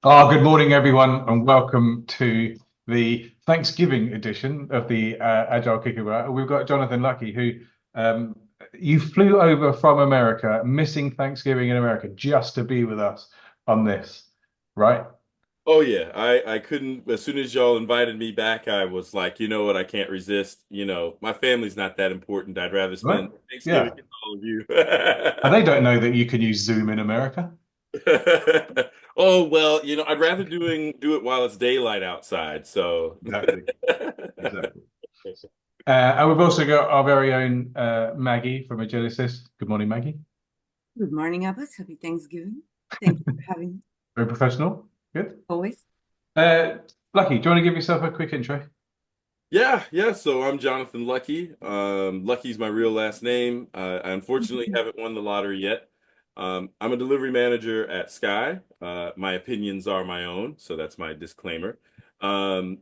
Good morning, everyone, and welcome to the Thanksgiving edition of the Agile Kickabout. We've got Jonathan Lucky, who um, you flew over from America, missing Thanksgiving in America, just to be with us on this, right? Oh yeah, I couldn't. As soon as y'all invited me back, I was like, you know what? I can't resist. My family's not that important. I'd rather Right? spend Thanksgiving Yeah. with all of you. And they don't know that you can use Zoom in America. Oh well, I'd rather do it while it's daylight outside. So Exactly. Exactly. And we've also got our very own Maggie from Agilisys. Good morning, Maggie. Good morning, Abbas. Happy Thanksgiving. Thank you for having me. Very professional. Good. Always. Uh, Lucky, do you want to give yourself a quick intro? yeah, yeah. So I'm Jonathan Lucky. Lucky's my real last name. I unfortunately haven't won the lottery yet. I'm a delivery manager at Sky. My opinions are my own, so that's my disclaimer. And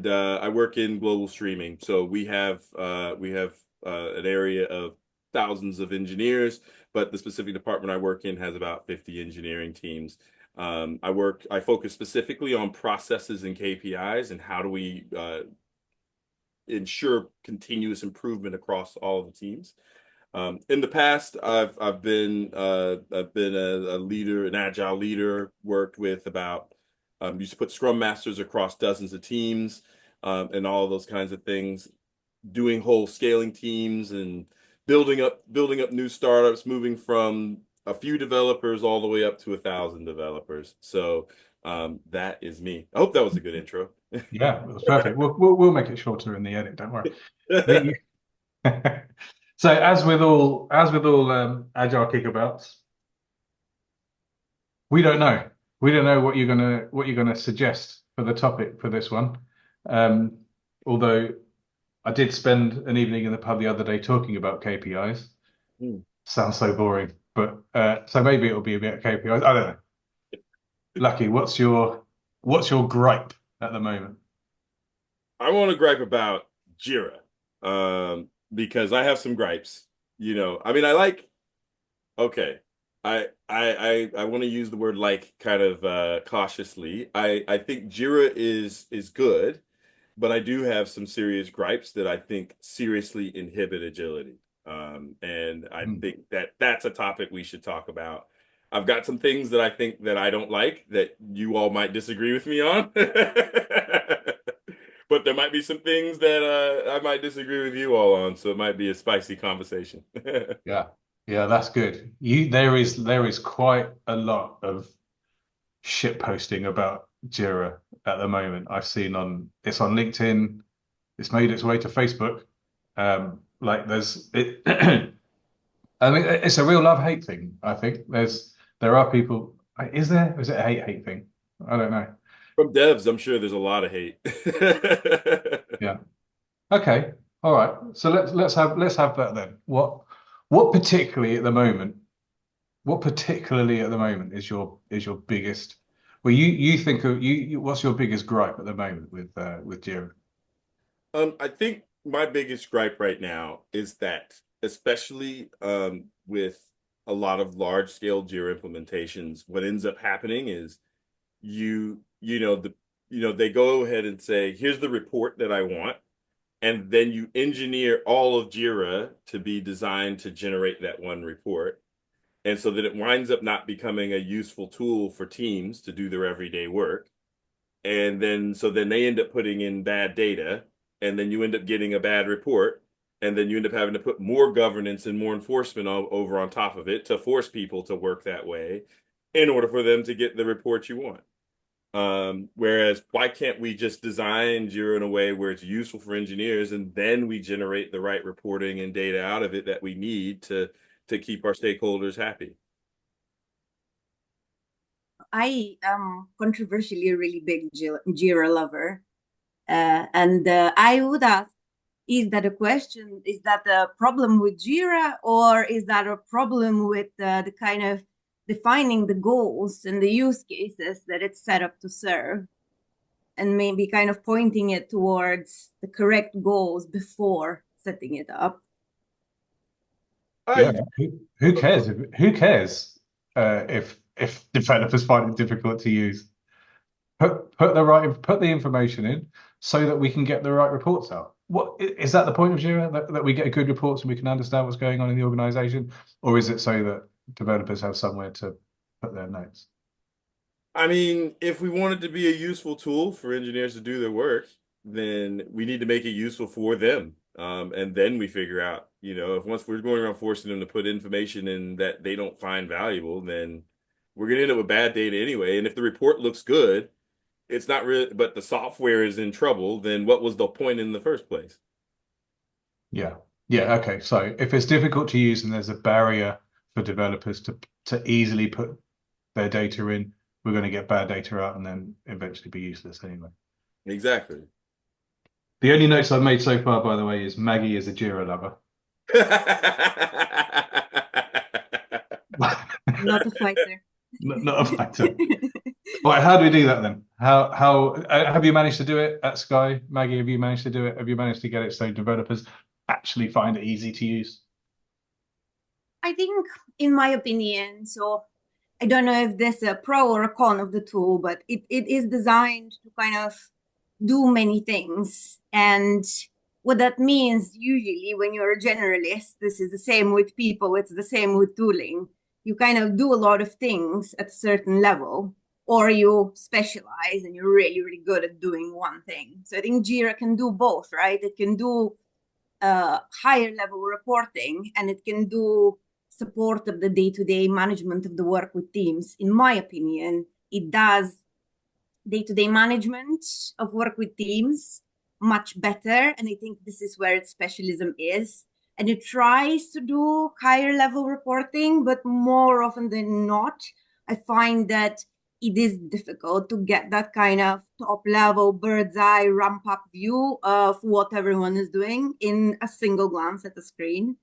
I work in global streaming. So we have an area of thousands of engineers, but the specific department I work in has about 50 engineering teams. I focus specifically on processes and KPIs and how do we ensure continuous improvement across all of the teams. In the past, I've been a leader, an agile leader, worked with about used to put scrum masters across dozens of teams, and all of those kinds of things, doing whole scaling teams and building up new startups, moving from a few developers all the way up to 1,000 developers. So that is me. I hope that was a good intro. Yeah, it was perfect. We'll make it shorter in the edit. Don't worry. The, so as with all agile kickabouts, we don't know. We don't know what you're gonna suggest for the topic for this one. Um, Although I did spend an evening in the pub the other day talking about KPIs. Hmm. Sounds so boring, but so maybe it'll be a bit of KPIs. I don't know. Lucky, what's your gripe at the moment? I want to gripe about Jira, because I have some gripes. I mean, okay, I want to use the word like kind of cautiously. I think Jira is good, but I do have some serious gripes that I think seriously inhibit agility. And I Hmm. think that that's a topic we should talk about. I've got some things that I think that I don't like that you all might disagree with me on. But there might be some things that I might disagree with you all on, so it might be a spicy conversation. Yeah, yeah, that's good. There is quite a lot of shit posting about Jira at the moment. I've seen it's on LinkedIn. It's made its way to Facebook. Like there's it. I mean, it's a real love-hate thing. I think there are people. Is there? Is it a hate thing? I don't know. From devs, I'm sure there's a lot of hate. Yeah. Okay. All right. So let's have that then. What particularly at the moment? What particularly at the moment is your biggest? Well, you think of what's your biggest gripe at the moment with Jira? I think my biggest gripe right now is that, especially with a lot of large scale Jira implementations, what ends up happening is they go ahead and say, here's the report that I want, and then you engineer all of Jira to be designed to generate that one report. And so that it winds up not becoming a useful tool for teams to do their everyday work. And then they end up putting in bad data, and then you end up getting a bad report, and then you end up having to put more governance and more enforcement over on top of it to force people to work that way in order for them to get the report you want. Whereas why can't we just design Jira in a way where it's useful for engineers, and then we generate the right reporting and data out of it that we need to keep our stakeholders happy? I am controversially a really big Jira lover. And I would ask, is that a question? Is that a problem with Jira, or is that a problem with the kind of defining the goals and the use cases that it's set up to serve? And maybe kind of pointing it towards the correct goals before setting it up. Yeah. I Who cares? Who cares if developers find it difficult to use? put the information in so that we can get the right reports out. What is that the point of Jira, that we get good reports and we can understand what's going on in the organization, or is it so that developers have somewhere to put their notes? I mean, if we want it to be a useful tool for engineers to do their work, then we need to make it useful for them. And then we figure out, if once we're going around forcing them to put information in that they don't find valuable, then we're going to end up with bad data anyway. And if the report looks good, it's not really, but the software is in trouble, then what was the point in the first place? Yeah. Yeah. Okay. So if it's difficult to use and there's a barrier for developers to easily put their data in, we're going to get bad data out and then eventually be useless anyway. Exactly. The only notes I've made so far, by the way, is Maggie is a Jira lover. Not a fighter. Not a factor. Right, how do we do that then? How have you managed to do it at Sky? Maggie, have you managed to do it? Have you managed to get it so developers actually find it easy to use? I think, in my opinion, so I don't know if there's a pro or a con of the tool, but it is designed to kind of do many things. And what that means, usually when you're a generalist, this is the same with people, it's the same with tooling. You kind of do a lot of things at a certain level, or you specialize and you're really, really good at doing one thing. So I think Jira can do both, right? It can do higher level reporting, and it can do support of the day-to-day management of the work with teams. In my opinion, it does day-to-day management of work with teams much better, and I think this is where its specialism is. And it tries to do higher level reporting, but more often than not, I find that it is difficult to get that kind of top level bird's eye ramp up view of what everyone is doing in a single glance at the screen.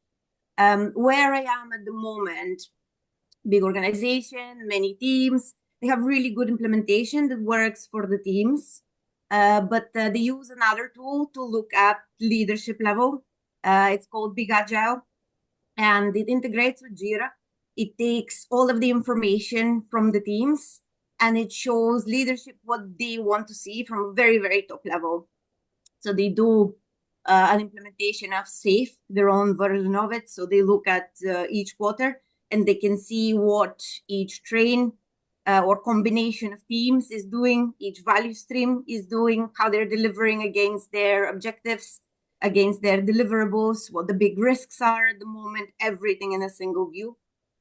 Where I am at the moment, big organization, many teams, they have really good implementation that works for the teams. But they use another tool to look at leadership level. It's called Big Agile, and it integrates with Jira. It takes all of the information from the teams and it shows leadership what they want to see from a very, very top level. So they do an implementation of SAFe, their own version of it. So they look at each quarter and they can see what each train or combination of teams is doing, each value stream is doing, how they're delivering against their objectives, against their deliverables, what the big risks are at the moment, everything in a single view.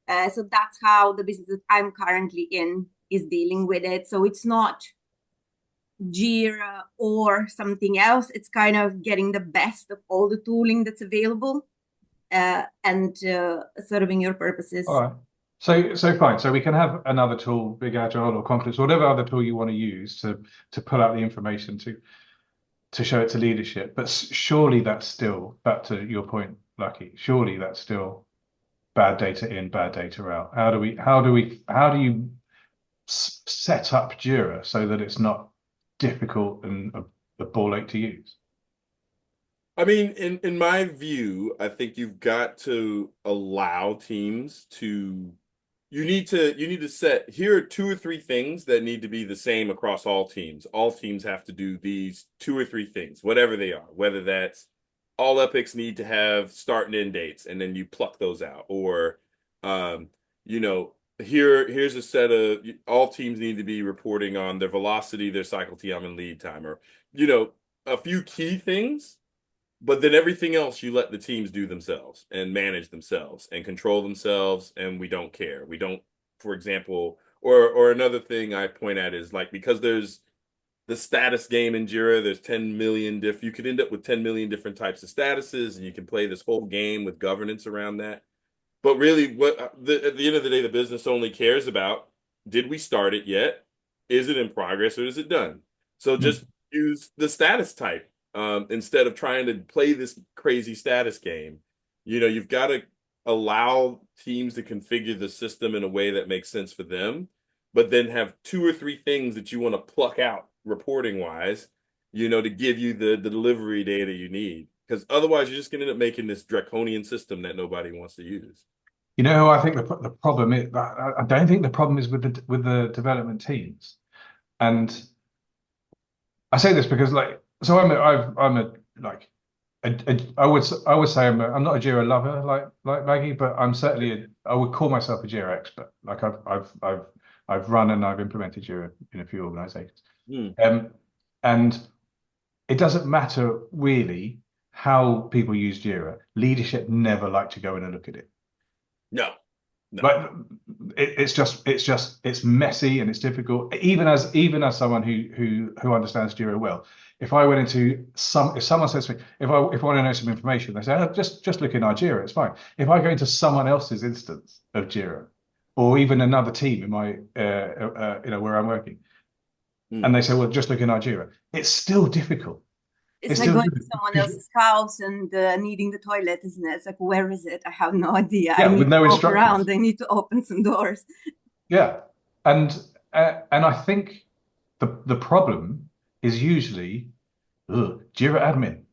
So that's how the business that I'm currently in is dealing with it. So it's not Jira or something else. It's kind of getting the best of all the tooling that's available and serving your purposes. All right. So fine. So we can have another tool, Big Agile or Confluence, whatever other tool you want to use to pull out the information to show it to leadership. But surely that's still, back to your point, Lucky, surely that's still bad data in, bad data out. How do you set up Jira so that it's not difficult and a ball ache to use? I mean, in my view, I think you've got to allow teams to you need to set, here are two or three things that need to be the same across all teams. All teams have to do these two or three things, whatever they are, whether that's all epics need to have start and end dates, and then you pluck those out. Or you know, here's a set of all teams need to be reporting on their velocity, their cycle time, and lead time, or a few key things. But then everything else you let the teams do themselves and manage themselves and control themselves, and we don't care. We don't, for example, or another thing I point at is, like, because there's the status game in Jira, there's 10 million you could end up with 10 million different types of statuses, and you can play this whole game with governance around that. But really, at the end of the day, the business only cares about, did we start it yet? Is it in progress, or is it done? So just use the status type. Instead of trying to play this crazy status game. You've got to allow teams to configure the system in a way that makes sense for them, but then have two or three things that you want to pluck out reporting wise, to give you the delivery data you need. Because otherwise, you're just going to end up making this draconian system that nobody wants to use. I think the problem is, I don't think the problem is with the development teams. And I say this because like, so I'm a like, I would say I'm not a Jira lover like Maggie, but I'm certainly I would call myself a Jira expert. Like I've run and I've implemented Jira in a few organizations. Hmm. And it doesn't matter really how people use Jira. Leadership never like to go in and look at it. No, no. Like it's messy and it's difficult. Even as someone who understands Jira well, if I went into if someone says to me, if I want to know some information, they say, oh, just look in our Jira, it's fine. If I go into someone else's instance of Jira, or even another team in my where I'm working, Hmm. and they say, well, just look in our Jira, it's still difficult. It's It's like still going to difficult someone because, else's house and needing the toilet, isn't it? It's like, where is it? I have no idea. I yeah, need with to no walk around. instructions. I need to open some doors. Yeah, and I think the problem is usually Jira admin.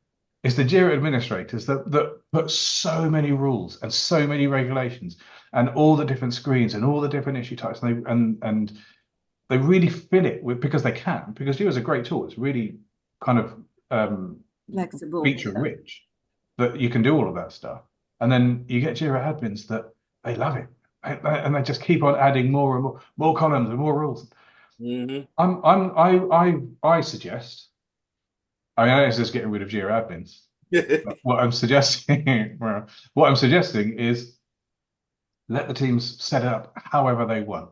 It's the Jira administrators that put so many rules and so many regulations and all the different screens and all the different issue types and they really fill it with because they can because Jira is a great tool. It's really kind of um, Flexible. feature Yeah. rich that you can do all of that stuff. And then you get Jira admins that they love it and they just keep on adding more and more columns and more rules. Hmm. I suggest. I mean, I know it's just getting rid of Jira admins. But what I'm suggesting, well, what I'm suggesting is let the teams set it up however they want.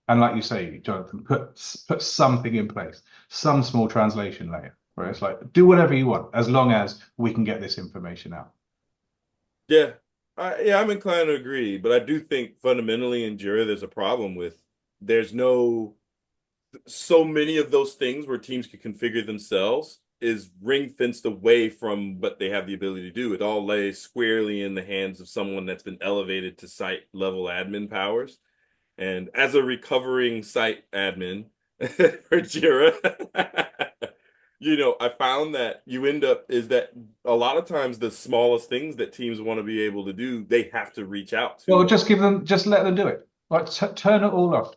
And like you say, Jonathan, put something in place, some small translation layer where it's like, do whatever you want as long as we can get this information out. Yeah. Yeah, I'm inclined to agree, but I do think fundamentally in Jira there's a problem with there's no so many of those things where teams can configure themselves is ring fenced away from what they have the ability to do. It all lays squarely in the hands of someone that's been elevated to site level admin powers. And as a recovering site admin for Jira, I found that you end up is that a lot of times the smallest things that teams want to be able to do, they have to reach out Well, to. just let them do it. Like turn it all off.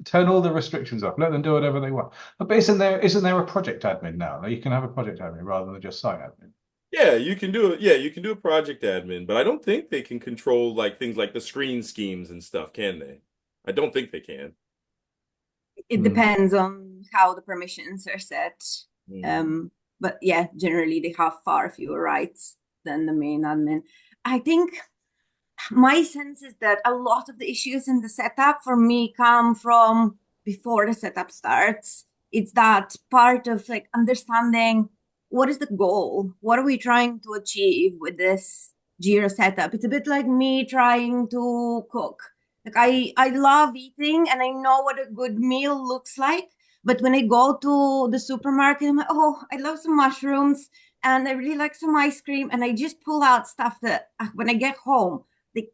Turn all the restrictions off. Let them do whatever they want. But isn't there a project admin now? Like, you can have a project admin rather than just site admin. Yeah, you can do it. Yeah, you can do a project admin, but I don't think they can control like things like the screen schemes and stuff, can they? I don't think they can. It Mm. depends on how the permissions are set. Mhm. But yeah, generally they have far fewer rights than the main admin. I think my sense is that a lot of the issues in the setup for me come from before the setup starts. It's that part of like understanding what is the goal? What are we trying to achieve with this Jira setup? It's a bit like me trying to cook. Like I love eating and I know what a good meal looks like. But when I go to the supermarket, I'm like, oh, I love some mushrooms and I really like some ice cream. And I just pull out stuff that when I get home, they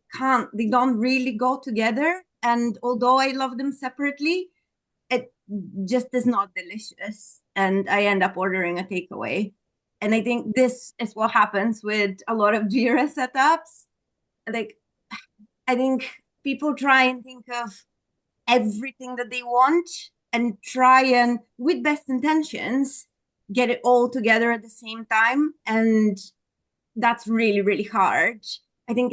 don't really go together. And although I love them separately, it just is not delicious. And I end up ordering a takeaway. And I think this is what happens with a lot of Jira setups. Like, I think people try and think of everything that they want and try and, with best intentions, get it all together at the same time. And that's really, really hard. I think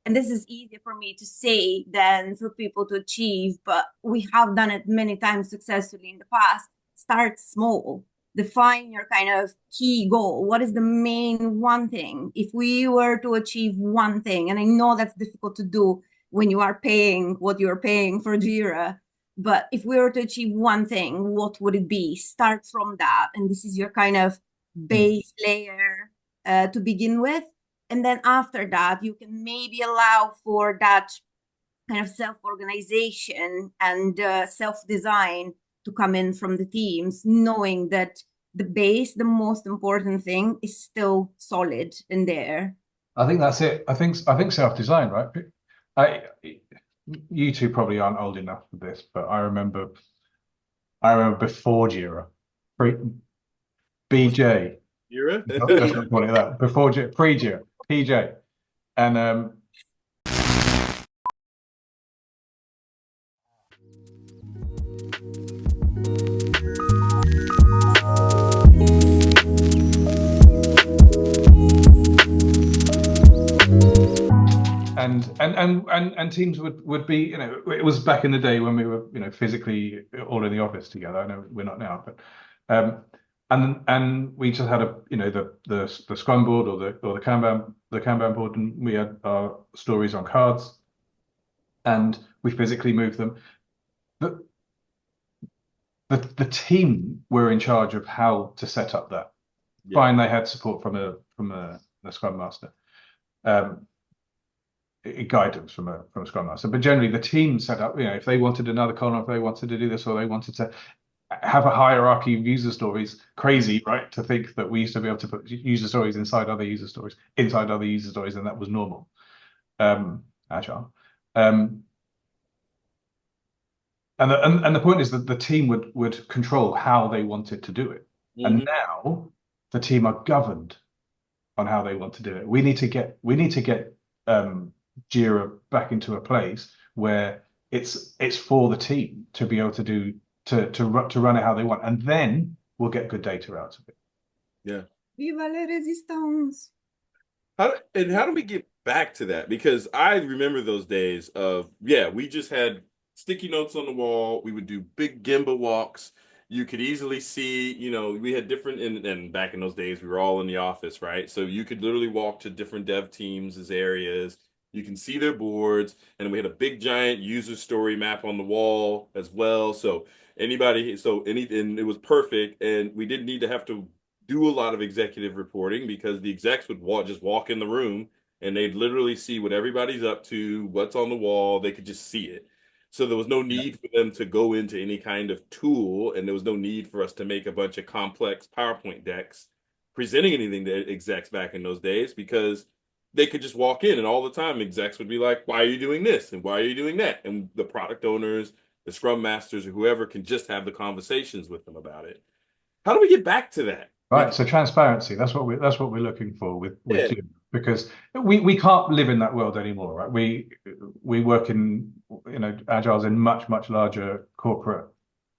and this is easier for me to say than for people to achieve, but we have done it many times successfully in the past. Start small. Define your kind of key goal. What is the main one thing? If we were to achieve one thing, and I know that's difficult to do when you are paying what you're paying for Jira, but if we were to achieve one thing, what would it be? Start from that. And this is your kind of Mm. base layer to begin with, and then after that you can maybe allow for that kind of self-organization and self-design to come in from the teams, knowing that the base, the most important thing, is still solid in there. I think that's it. I think self-design, right? I you two probably aren't old enough for this, but I remember before Jira, BJ. Jira? Let's not call it that. Before pre-Jira, PJ, and and teams would be, it was back in the day when we were, physically all in the office together. I know we're not now, but and we just had the Scrum board or the Kanban board, and we had our stories on cards, and we physically moved them. But the team were in charge of how to set up that. Yeah. Fine, they had support from a Scrum Master. Guidance from a Scrum Master, but generally the team set up. If they wanted another column, if they wanted to do this, or they wanted to have a hierarchy of user stories. Crazy, right? To think that we used to be able to put user stories inside other user stories, and that was normal. Agile. And the point is that the team would control how they wanted to do it. And now the team are governed on how they want to do it. We need to get Jira back into a place where it's for the team to be able to do to run it how they want, and then we'll get good data out of it. Yeah. Viva la resistance. How do we get back to that? Because I remember those days of, we just had sticky notes on the wall. We would do big Gemba walks. You could easily see, we had different, and back in those days, we were all in the office, right? So you could literally walk to different dev teams as areas. You can see their boards, and we had a big giant user story map on the wall as well. So and it was perfect, and we didn't need to have to do a lot of executive reporting because the execs would just walk in the room and they'd literally see what everybody's up to, what's on the wall. They could just see it. So there was no need for them to go into any kind of tool, and there was no need for us to make a bunch of complex PowerPoint decks presenting anything to execs back in those days, because they could just walk in, and all the time execs would be like, why are you doing this? And why are you doing that? And the product owners, the Scrum Masters, or whoever can just have the conversations with them about it. How do we get back to that? Right. So transparency, that's what we're looking for with Jira, because we can't live in that world anymore, right? We work in, Agile's in much larger corporate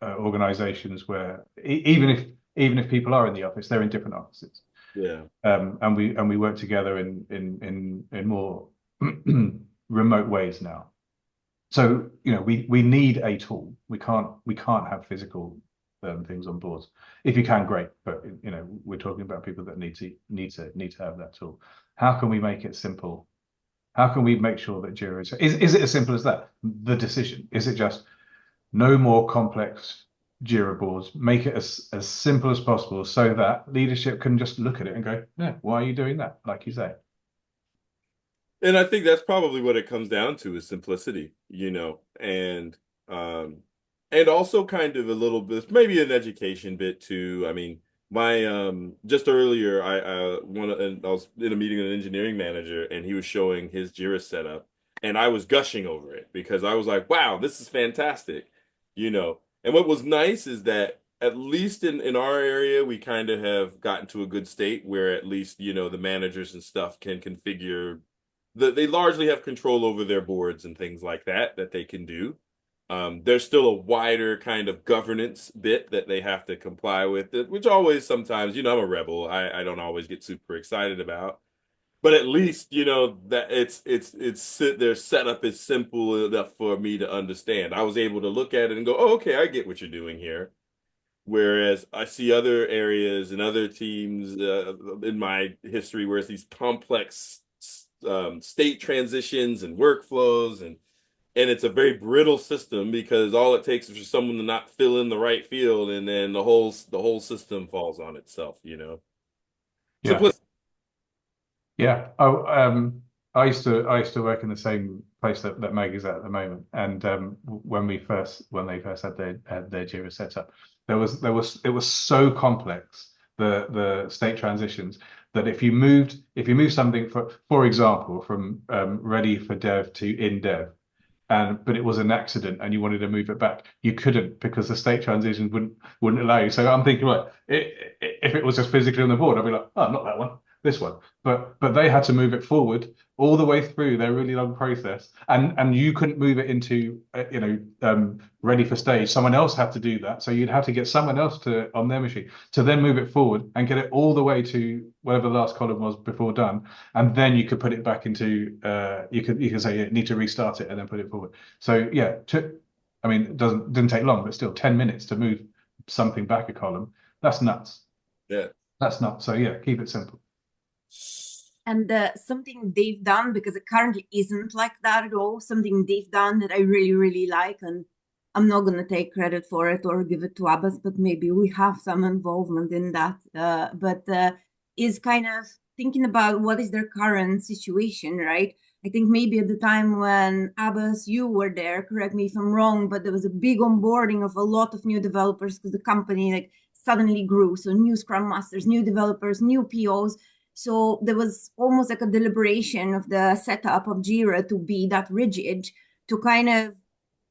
organizations where even if people are in the office, they're in different offices. Yeah. And we work together in more remote ways now. So, we need a tool. We can't have physical things on boards. If you can, great. But we're talking about people that need to have that tool. How can we make it simple? How can we make sure that Jira is it as simple as that? The decision. Is it just no more complex Jira boards? Make it as simple as possible so that leadership can just look at it and go, yeah, why are you doing that? Like you say. And I think that's probably what it comes down to, is simplicity, and also kind of a little bit, maybe an education bit too. I mean, my just earlier, I was in a meeting with an engineering manager, and he was showing his Jira setup, and I was gushing over it because I was like, wow, this is fantastic, And what was nice is that at least in our area, we kind of have gotten to a good state where at least, the managers and stuff can configure. They largely have control over their boards and things like that they can do. There's still a wider kind of governance bit that they have to comply with, which always sometimes, I'm a rebel. I don't always get super excited about, but at least, that their setup is simple enough for me to understand. I was able to look at it and go, oh, okay, I get what you're doing here. Whereas I see other areas and other teams in my history where it's these complex state transitions and workflows, and it's a very brittle system because all it takes is for someone to not fill in the right field, and then the whole system falls on itself. Yeah. Simplicity. Yeah. Oh, I used to work in the same place that Meg is at the moment, and when they first had their Jira set up, it was so complex, the state transitions, that if you moved something for example from ready for dev to in dev, but it was an accident and you wanted to move it back, you couldn't, because the state transitions wouldn't allow you. So I'm thinking, right, if it was just physically on the board, I'd be like, oh, not that one, this one. But they had to move it forward all the way through their really long process, and you couldn't move it into ready for stage. Someone else had to do that, so you'd have to get someone else to on their machine to then move it forward and get it all the way to whatever the last column was before done, and then you could put it back into you could say you need to restart it and then put it forward. So yeah, I mean, it didn't take long, but still 10 minutes to move something back a column. That's nuts. Yeah. That's nuts. So yeah, keep it simple. And something they've done, because it currently isn't like that at all, something they've done that I really, really like, and I'm not going to take credit for it or give it to Abbas, but maybe we have some involvement in that. But is kind of thinking about what is their current situation, right? I think maybe at the time when Abbas, you were there, correct me if I'm wrong, but there was a big onboarding of a lot of new developers because the company like suddenly grew. So new Scrum Masters, new developers, new POs. So there was almost like a deliberation of the setup of Jira to be that rigid, to kind of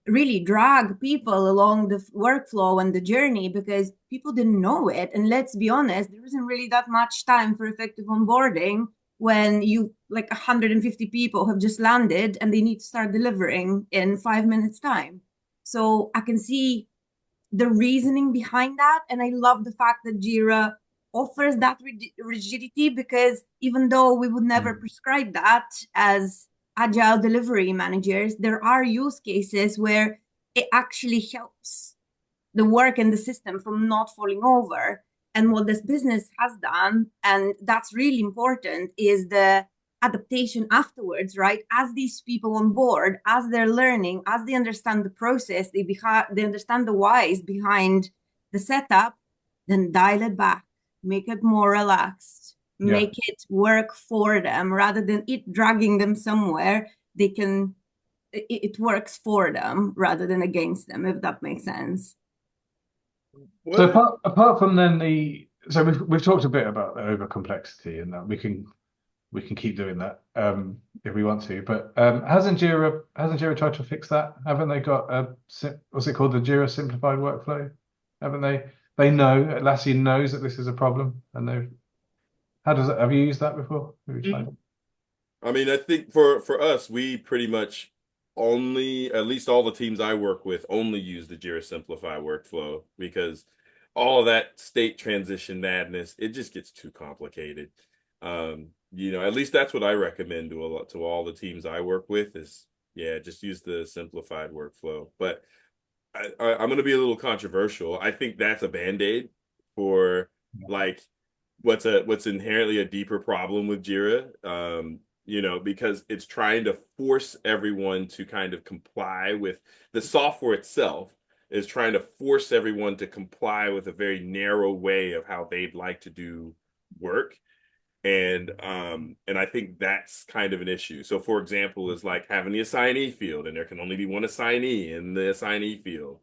really drag people along the workflow and the journey because people didn't know it. And let's be honest, there isn't really that much time for effective onboarding when you like 150 people have just landed and they need to start delivering in 5 minutes time. So I can see the reasoning behind that. And I love the fact that Jira offers that rigidity, because even though we would never prescribe that as agile delivery managers, there are use cases where it actually helps the work and the system from not falling over. And what this business has done, and that's really important, is the adaptation afterwards, right? As these people on board, as they're learning, as they understand the process, they understand the whys behind the setup, then dial it back, make it more relaxed, make it work for them rather than it dragging them somewhere. It works for them rather than against them, if that makes sense. So apart from then so we've talked a bit about the over complexity, and that we can keep doing that if we want to. But hasn't Jira tried to fix that? Haven't they got what's it called, the Jira simplified workflow? Haven't they? They know, Atlassian knows that this is a problem, and they've. Have you used that before? Have you tried it? I mean, I think for us, we pretty much only, at least all the teams I work with, only use the Jira Simplify workflow, because all of that state transition madness, it just gets too complicated. At least that's what I recommend to all the teams I work with is, yeah, just use the simplified workflow. But I'm going to be a little controversial. I think that's a band-aid for like what's inherently a deeper problem with Jira. Because it's trying to force everyone to kind of comply with the software itself, is trying to force everyone to comply with a very narrow way of how they'd like to do work. And I think that's kind of an issue. So for example, is like having the assignee field, and there can only be one assignee in the assignee field.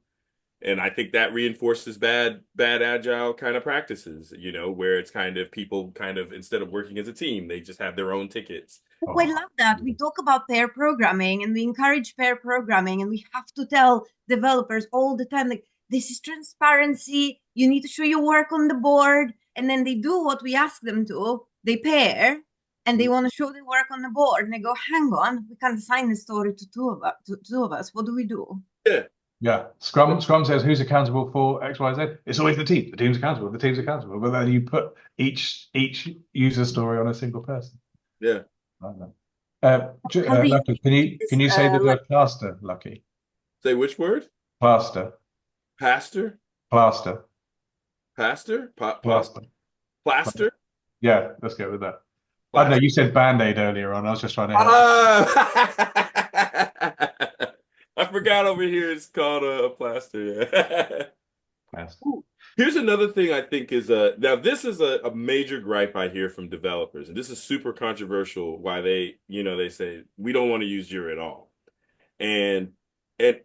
And I think that reinforces bad agile kind of practices, where it's kind of people kind of, instead of working as a team, they just have their own tickets. Oh, I love that. We talk about pair programming and we encourage pair programming, and we have to tell developers all the time, like, this is transparency. You need to show your work on the board. And then they do what we ask them to. They pair and they want to show their work on the board. And they go, hang on, we can't assign this story to two of us. What do we do? Yeah. Yeah, Scrum says who's accountable for X, Y, Z. It's always the team. The team's accountable. The team's accountable. But then you put each user story on a single person. Yeah. Lucky, can you say the word plaster, Lucky? Say which word? Plaster. Pastor? Plaster. Pastor? Plaster. Plaster? Yeah, let's go with that. Plaster. I don't know, you said Band-Aid earlier on. I was just trying to help. I forgot over here it's called a plaster. Yeah. Here's another thing I think is now this is a major gripe I hear from developers, and this is super controversial, why they say we don't want to use Jira at all. And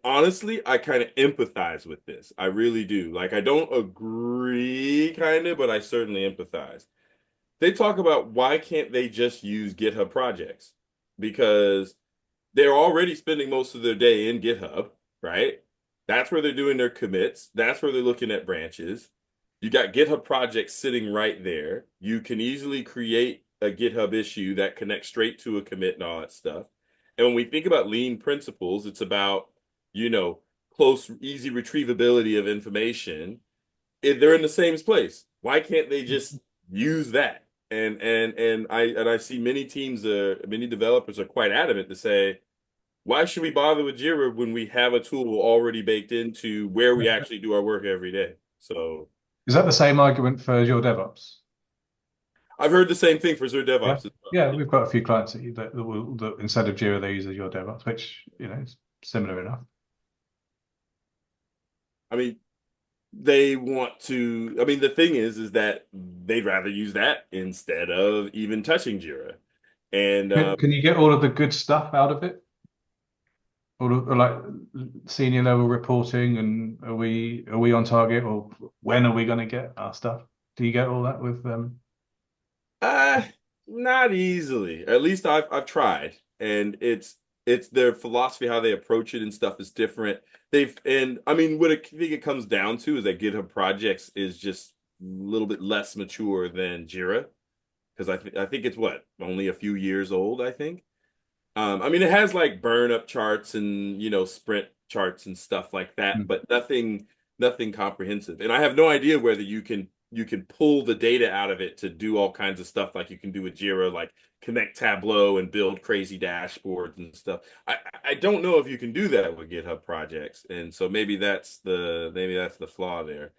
honestly, I kind of empathize with this. I really do. Like, I don't agree kind of, but I certainly empathize. They talk about why can't they just use GitHub projects? Because they're already spending most of their day in GitHub, right? That's where they're doing their commits. That's where they're looking at branches. You got GitHub projects sitting right there. You can easily create a GitHub issue that connects straight to a commit and all that stuff. And when we think about lean principles, it's about, you know, close, easy retrievability of information. If they're in the same place, why can't they just use that? And I see many teams, many developers are quite adamant to say, why should we bother with Jira when we have a tool already baked into where we actually do our work every day? So Is that the same argument for your DevOps? I've heard the same thing for Azure Yeah, DevOps as well. yeah, we've got a few clients that instead of Jira they use Azure DevOps, which is similar enough. I mean, they want to. I mean, the thing is that they'd rather use that instead of even touching Jira. And Can you get all of the good stuff out of it? Or like senior level reporting, and are we on target, or when are we going to get our stuff? Do you get all that with uh, not easily. At least I've tried, and it's their philosophy, how they approach it and stuff is different. And I mean, what I think it comes down to is that GitHub Projects is just a little bit less mature than Jira, because I think it's what, only a few years old, I think. I mean, it has like burn up charts and sprint charts and stuff like that, Hmm. but nothing comprehensive. And I have no idea whether you can pull the data out of it to do all kinds of stuff like you can do with Jira, like connect Tableau and build crazy dashboards and stuff. I don't know if you can do that with GitHub projects, and so maybe that's the flaw there.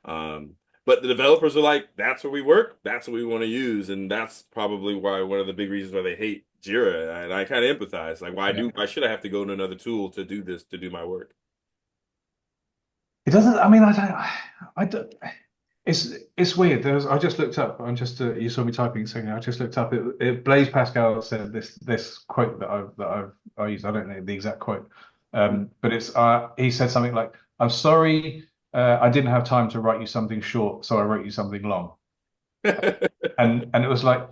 Um, but the developers are like, that's where we work, that's what we want to use, and that's probably why one of the big reasons why they hate Jira. And I kind of empathize, like, Yeah. why should I have to go to another tool to do this, to do my work? It doesn't. I mean, I don't. It's weird. I just looked up. I'm just you saw me typing something. I just looked up. Blaise Pascal said this quote I used. I don't know the exact quote, but it's he said something like, "I'm sorry, I didn't have time to write you something short, so I wrote you something long." And it was like,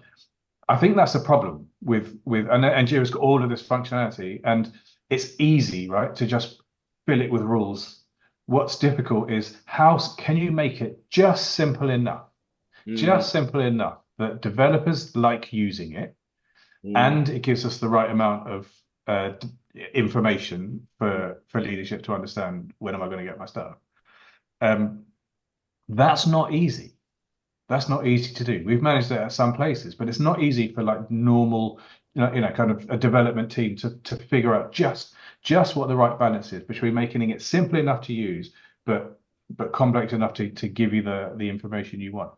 I think that's the problem with and Jira's got all of this functionality, and it's easy, right, to just fill it with rules. What's difficult is how can you make it Mm, just simple enough that developers like using it, mm, and it gives us the right amount of information for leadership to understand when am I going to get my stuff. Um, that's not easy. That's not easy to do. We've managed it at some places, but it's not easy for like normal, kind of a development team to figure out just what the right balance is between making it simple enough to use, but complex enough to give you the information you want.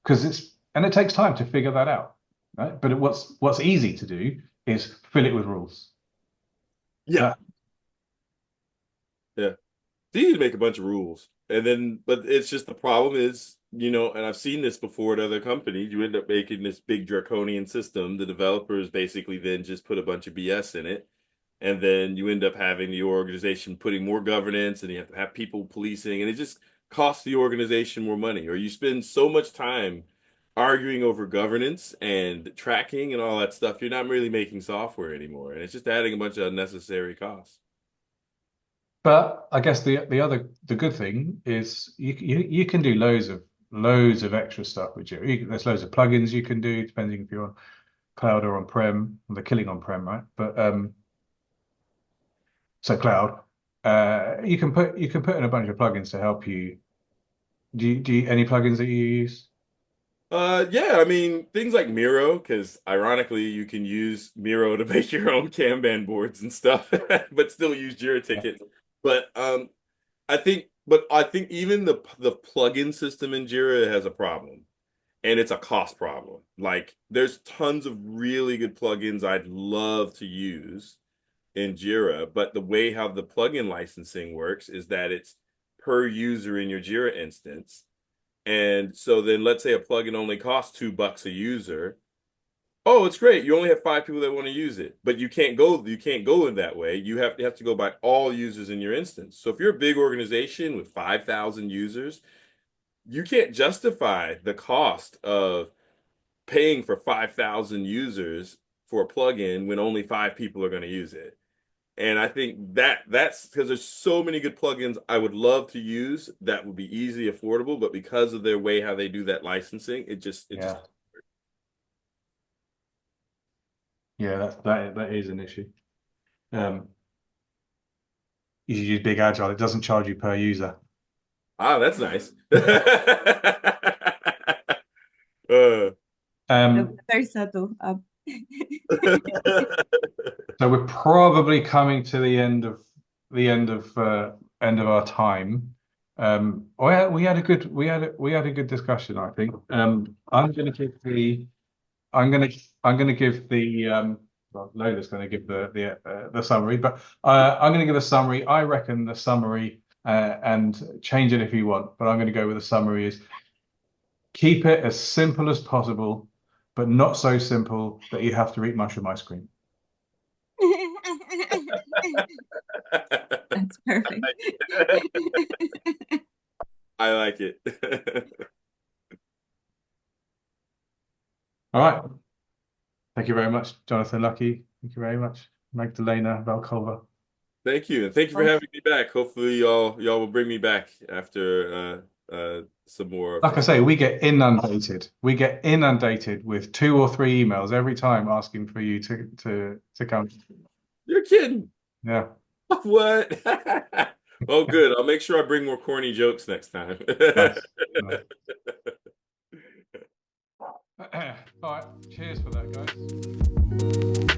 Because it takes time to figure that out, right? But what's easy to do is fill it with rules. yeah, That yeah. It's easy to make a bunch of rules, but it's just the problem is, and I've seen this before at other companies. You end up making this big draconian system. The developers basically then just put a bunch of BS in it, and then you end up having the organization putting more governance, and you have to have people policing, and it just costs the organization more money. Or you spend so much time arguing over governance and tracking and all that stuff, you're not really making software anymore, and it's just adding a bunch of unnecessary costs. But I guess the good thing is you can do loads of extra stuff with Jira. There's loads of plugins you can do depending if you're on cloud or on-prem. They're killing on-prem, right? But so cloud, you can put in a bunch of plugins to help you. Do you any plugins that you use? Yeah, I mean things like Miro, because ironically you can use Miro to make your own Kanban boards and stuff, but still use Jira Yeah. tickets. But I think even the plugin system in Jira has a problem, and it's a cost problem. Like there's tons of really good plugins I'd love to use in Jira, but the way how the plugin licensing works is that it's per user in your Jira instance. And so then let's say a plugin only costs $2 a user. Oh, it's great. You only have 5 people that want to use it, but you can't go in that way. You have to go by all users in your instance. So if you're a big organization with 5,000 users, you can't justify the cost of paying for 5,000 users for a plugin when only 5 people are going to use it. And I think that's because there's so many good plugins I would love to use that would be easy, affordable, but because of their way how they do that licensing, it just Yeah. Yeah, that is an issue. You should use Big Agile. It doesn't charge you per user. Ah, that's nice. uh, Very subtle. So we're probably coming to the end of our time. We had a good discussion, I think. I'm going to give the well, Lola's going to give the summary, but I'm going to give a summary. I reckon the summary, and change it if you want, but I'm going to go with the summary is keep it as simple as possible, but not so simple that you have to eat mushroom ice cream. That's perfect. I like it. All right. Thank you very much, Jonathan Lucky. Thank you very much, Magdalena Valkova. Thank you, and thank you for having me back. Hopefully, y'all will bring me back after some more. Like I say, we get inundated. We get inundated with 2 or 3 emails every time asking for you to come. You're kidding. Yeah. What? Oh, good. I'll make sure I bring more corny jokes next time. Nice. Nice. All right. Cheers for that, guys.